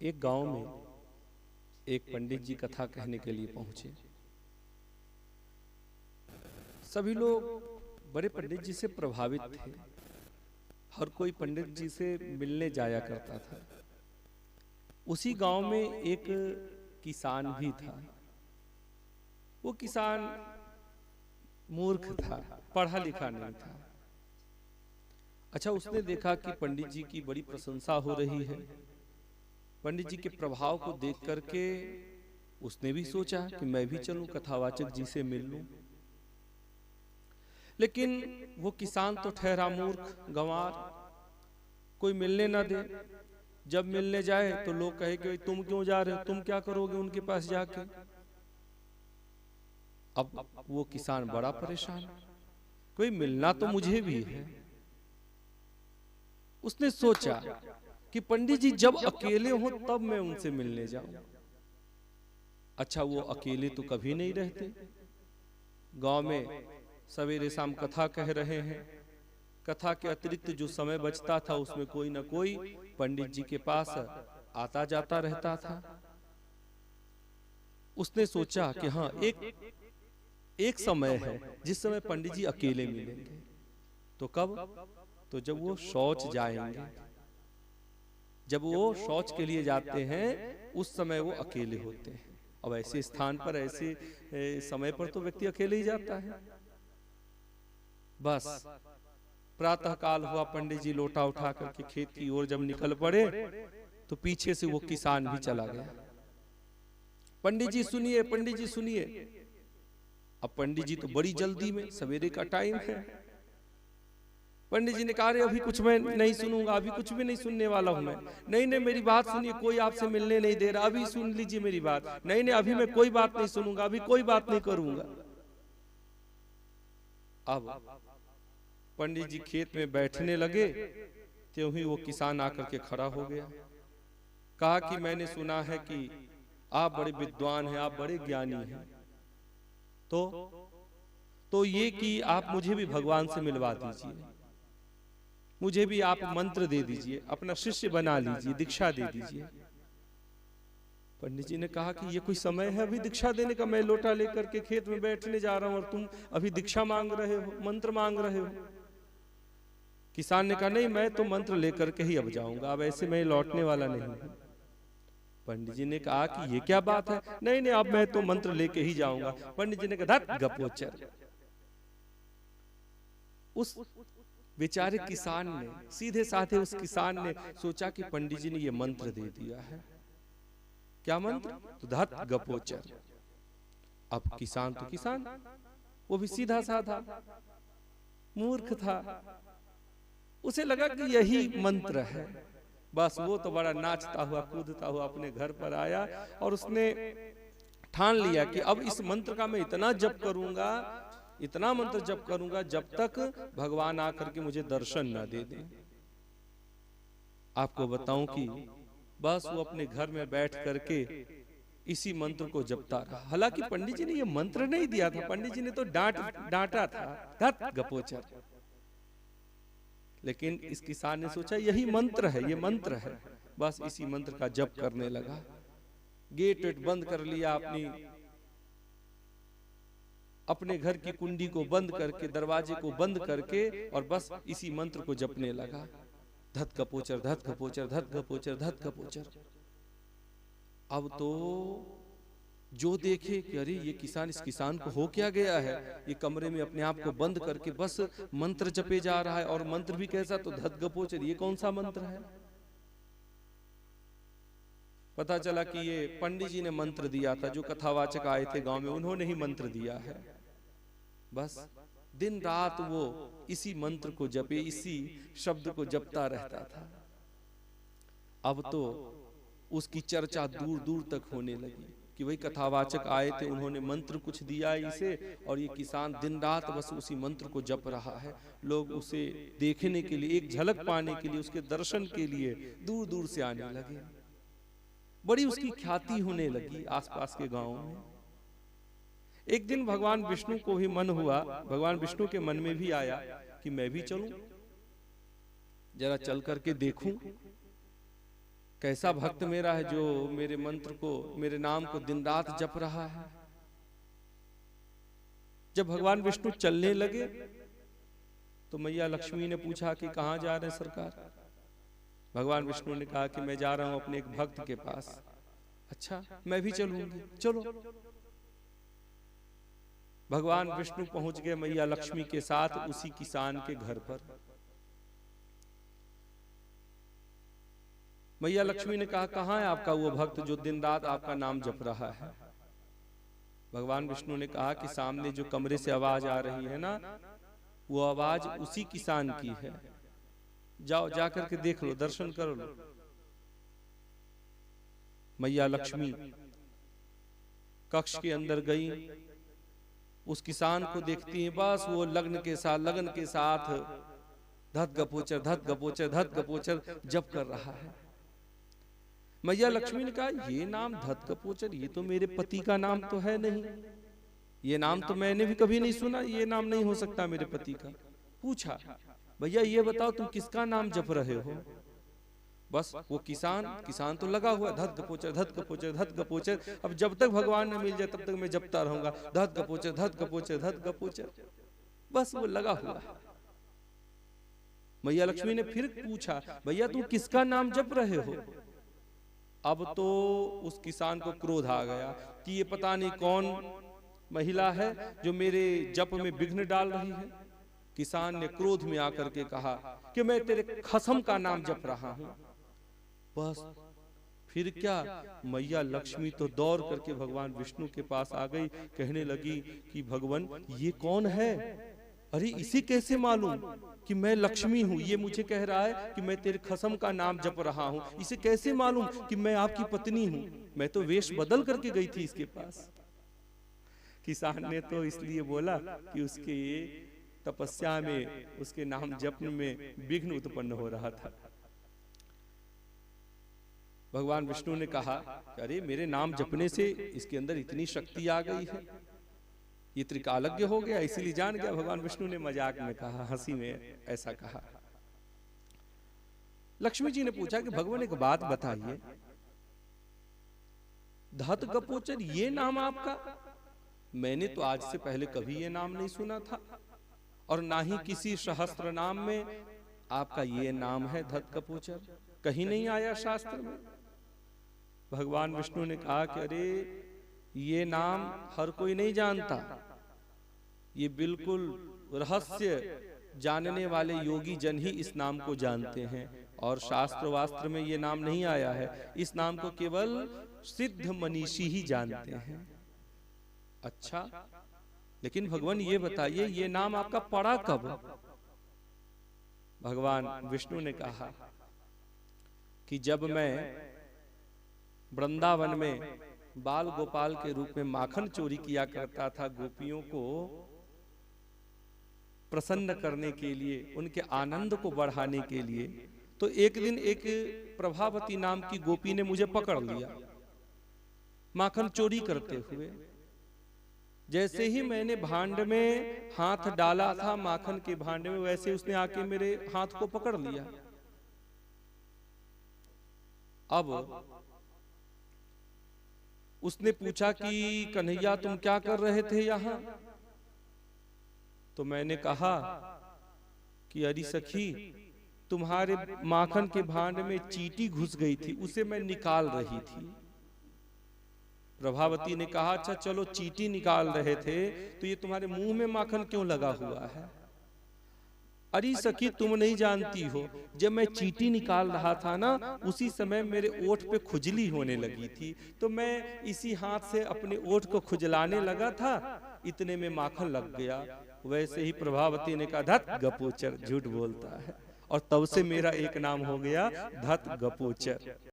एक गांव में एक पंडित जी कथा कहने के लिए पहुंचे। सभी लोग बड़े पंडित जी से प्रभावित थे। हर कोई पंडित जी से मिलने जाया करता था। उसी गांव में एक किसान भी था। वो किसान मूर्ख था, पढ़ा लिखा नहीं था। अच्छा, उसने देखा कि पंडित जी की बड़ी प्रशंसा हो रही है। पंडित जी के प्रभाव को देख करके उसने भी सोचा कि मैं भी चलूं, कथावाचक जी से मिल लूं। लेकिन वो किसान तो ठहरा मूर्ख, गंवार, कोई मिलने ना दे। जब मिलने जाए तो लोग कहे कि तुम क्यों जा रहे हो, तुम क्या करोगे उनके पास जाके। अब वो किसान बड़ा परेशान, कोई मिलना तो मुझे भी है। उसने सोचा कि पंडित जी जब अकेले हो तब मैं उनसे मिलने जाऊं। अच्छा, वो अकेले तो कभी नहीं रहते। गांव में सवेरे शाम कथा कह रहे हैं। कथा के अतिरिक्त जो समय बचता था उसमें कोई ना कोई पंडित जी के पास आता जाता रहता था। उसने सोचा कि हाँ, एक समय है जिस समय पंडित जी अकेले मिलेंगे। तो कब? तो जब वो शौच जाएंगे। जब वो शौच के लिए जाते हैं उस समय वो अकेले होते हैं। अब ऐसे स्थान पर, ऐसे समय पर तो व्यक्ति अकेले ही जाता है। बस प्रातः काल हुआ, पंडित जी लोटा उठा करके खेत की ओर जब निकल पड़े तो पीछे से वो किसान भी चला गया। पंडित जी सुनिए, पंडित जी सुनिए। अब पंडित जी तो बड़ी जल्दी में, सवेरे का टाइम है। पंडित जी ने कहा, अरे अभी कुछ मैं नहीं सुनूंगा, अभी कुछ भी नहीं सुनने वाला हूं मैं। नहीं नहीं, मेरी बात सुनिए, कोई आपसे मिलने नहीं दे रहा, अभी सुन लीजिए मेरी बात। नहीं नहीं, अभी मैं कोई बात नहीं सुनूंगा, अभी कोई बात नहीं करूंगा। अब पंडित जी खेत में बैठने लगे, त्यों ही वो किसान आकर के खड़ा हो गया। कहा कि मैंने सुना है कि आप बड़े विद्वान हैं, आप बड़े ज्ञानी हैं। तो ये कि आप मुझे भी भगवान से मिलवा दीजिए, मुझे भी आप मंत्र दे दीजिए, अपना शिष्य बना लीजिए, दीक्षा दे दीजिए। पंडित जी ने कहा कि ये कोई समय है अभी दीक्षा देने का? मैं लोटा लेकर के खेत में बैठने जा रहा हूं और तुम अभी दीक्षा मांग रहे हो, मंत्र मांग रहे हो। किसान ने कहा, नहीं, मैं तो मंत्र लेकर के ही अब जाऊंगा, अब ऐसे मैं लौटने वाला नहीं हूं। पंडित जी ने कहा कि ये क्या बात है? नहीं नहीं, अब मैं तो मंत्र लेके ही जाऊंगा। पंडित जी ने कहा, धत गपोचर। उस बेचारे किसान ने, सीधे साधे उस किसान ने सोचा कि पंडित जी ने ये मंत्र दे दिया है। क्या मंत्र? तो धत गपोचर। अब किसान तो किसान, वो भी सीधा साधा मूर्ख था। उसे लगा कि यही मंत्र है। बस वो तो बड़ा नाचता हुआ कूदता हुआ अपने घर पर आया और उसने ठान लिया कि अब इस मंत्र का मैं इतना जप करूंगा, इतना मंत्र जप करूंगा जब तक भगवान आकर के मुझे दर्शन ना दे दे। आपको बताऊं कि बस वो अपने घर में बैठ करके इसी मंत्र को जपता रहा। हालांकि पंडित जी ने ये मंत्र नहीं दिया था, पंडित जी ने तो डांटा था, धत गपोचर। लेकिन इस किसान ने सोचा यही मंत्र है, ये मंत्र है। बस इसी मंत्र का जप करने लगा। गेट वेट बंद कर लिया, अपने घर की कुंडी को बंद करके, दरवाजे को बंद करके, और बस इसी मंत्र को जपने लगा। धत कपोचर, धत कपोचर, धत कपोचर, धत कपोचर। अब तो जो देखे कि अरे ये किसान, इस किसान को हो क्या गया है? ये कमरे में अपने आप को बंद करके बस मंत्र जपे जा रहा है, और मंत्र भी कैसा? तो धत गपोचर। ये कौन सा मंत्र है? पता चला कि ये पंडित जी ने मंत्र दिया था। जो कथावाचक आए थे गांव में, उन्होंने ही मंत्र दिया है। बस दिन रात वो इसी मंत्र को जपे, इसी शब्द को जपता रहता था। अब तो उसकी चर्चा दूर दूर तक होने लगी कि वही कथावाचक आए थे, उन्होंने मंत्र कुछ दिया इसे, और ये किसान दिन रात बस उसी मंत्र को जप रहा है। लोग उसे देखने के लिए, एक झलक पाने के लिए, उसके दर्शन के लिए दूर दूर से आने लगे। बड़ी उसकी ख्याति होने लगी आसपास के गांव में। एक दिन भगवान विष्णु को भी मन हुआ, भगवान विष्णु के मन में भी आया कि मैं भी चलूं, जरा चल करके देखूं। कैसा भक्त मेरा है जो मेरे मंत्र को, मेरे नाम को दिन रात जप रहा है। जब भगवान विष्णु चलने लगे तो मैया लक्ष्मी ने पूछा कि कहाँ जा रहे हैं सरकार। भगवान विष्णु ने कहा कि मैं जा रहा हूं अपने एक भक्त के पास। अच्छा, मैं भी चलूंगी, चलो। भगवान विष्णु पहुंच गए मैया लक्ष्मी के साथ उसी किसान के घर पर। मैया लक्ष्मी ने कहा, कहाँ है आपका वो भक्त जो दिन रात आपका नाम जप रहा है। भगवान विष्णु ने कहा कि सामने जो कमरे से आवाज आ रही है ना, वो आवाज उसी किसान की है। जाओ, जाकर के देख लो, दर्शन कर लो। मैया लक्ष्मी कक्ष के अंदर गई, उस किसान को देखती है, बस वो लगन के साथ धत गपोचर धत गपोचर धत गपोचर जप कर रहा है। मैया लक्ष्मी ने कहा, ये नाम धत गपोचर, ये तो मेरे पति का नाम तो है नहीं, ये नाम तो मैंने भी कभी नहीं सुना, ये नाम नहीं हो सकता मेरे पति का। पूछा, भैया ये बताओ तुम किसका नाम जप रहे हो। बस वो किसान तो लगा हुआ, धत गपोचर धत गपोचर धत गपोचर। अब जब तक भगवान न मिल जाए तब तक मैं जपता रहूंगा, धत गपोचर धत गपोचर धत गपोचर। बस वो लगा हुआ। मैया लक्ष्मी ने फिर पूछा, भैया तुम किसका नाम जप रहे हो। अब तो उस किसान को क्रोध आ गया कि ये पता नहीं कौन महिला है जो मेरे जप में विघ्न डाल रही है। किसान ने क्रोध में आकर के कहा कि मैं तेरे खसम का नाम जप रहा हूं। बस फिर क्या, मैया लक्ष्मी तो दौड़ करके भगवान विष्णु के पास आ गई, कहने लगी कि भगवान ये कौन है। अरे इसे कैसे मालूम कि मैं लक्ष्मी हूँ, ये मुझे कह रहा है कि मैं तेरे खसम का नाम जप रहा हूँ। इसे कैसे मालूम कि मैं आपकी पत्नी हूँ, मैं तो वेश बदल करके गई थी इसके पास। किसान ने तो इसलिए बोला कि उसके तपस्या में, उसके नाम जपने में विघ्न उत्पन्न हो रहा था। भगवान विष्णु ने कहा, अरे मेरे नाम जपने से इसके अंदर इतनी शक्ति आ गई है, ये त्रिकालज्ञ हो गया, इसीलिए जान गया। भगवान विष्णु ने मजाक में कहा, हंसी में ऐसा कहा। लक्ष्मी जी ने पूछा कि भगवान एक बात बताइए, धत गपोचर ये नाम आपका, मैंने तो आज से पहले कभी ये नाम नहीं सुना था, और ना ही किसी सहस्त्र नाम में आपका ये नाम है धत गपोचर, कहीं नहीं आया शास्त्र में। भगवान विष्णु ने कहा कि अरे ये नाम हर कोई नहीं जानता, ये बिल्कुल रहस्य जानने वाले योगी जन ही इस नाम को जानते हैं, और शास्त्र वास्त्र में ये नाम नहीं आया है। इस नाम को केवल सिद्ध मनीषी ही जानते हैं। अच्छा, लेकिन भगवान ये बताइए ये नाम आपका पड़ा कब। भगवान विष्णु ने कहा कि जब मैं वृंदावन में बाल गोपाल के रूप में माखन चोरी किया करता था, गोपियों को प्रसन्न करने के लिए, उनके आनंद को बढ़ाने के लिए, तो एक दिन एक प्रभावती नाम की गोपी ने मुझे पकड़ लिया माखन चोरी करते हुए। जैसे ही मैंने भांड में हाथ डाला था माखन के भांड में, वैसे उसने आके मेरे हाथ को पकड़ लिया। अब उसने पूछा कि कन्हैया तुम क्या कर रहे थे यहाँ। तो मैंने कहा कि अरे सखी, तुम्हारे माखन के भांड में चींटी घुस गई थी, उसे मैं निकाल रही थी। प्रभावती ने कहा, अच्छा चलो चींटी निकाल रहे थे तो ये तुम्हारे मुंह में माखन क्यों लगा हुआ है। अरे सखी तुम नहीं जानती हो, जब मैं चींटी निकाल रहा था ना, उसी समय मेरे ओठ पे खुजली होने लगी थी, तो मैं इसी हाथ से अपने ओठ को खुजलाने लगा था, इतने में माखन लग गया। वैसे ही प्रभावती ने कहा, धत गपोचर, झूठ बोलता है। और तब से मेरा एक नाम हो गया धत गपोचर।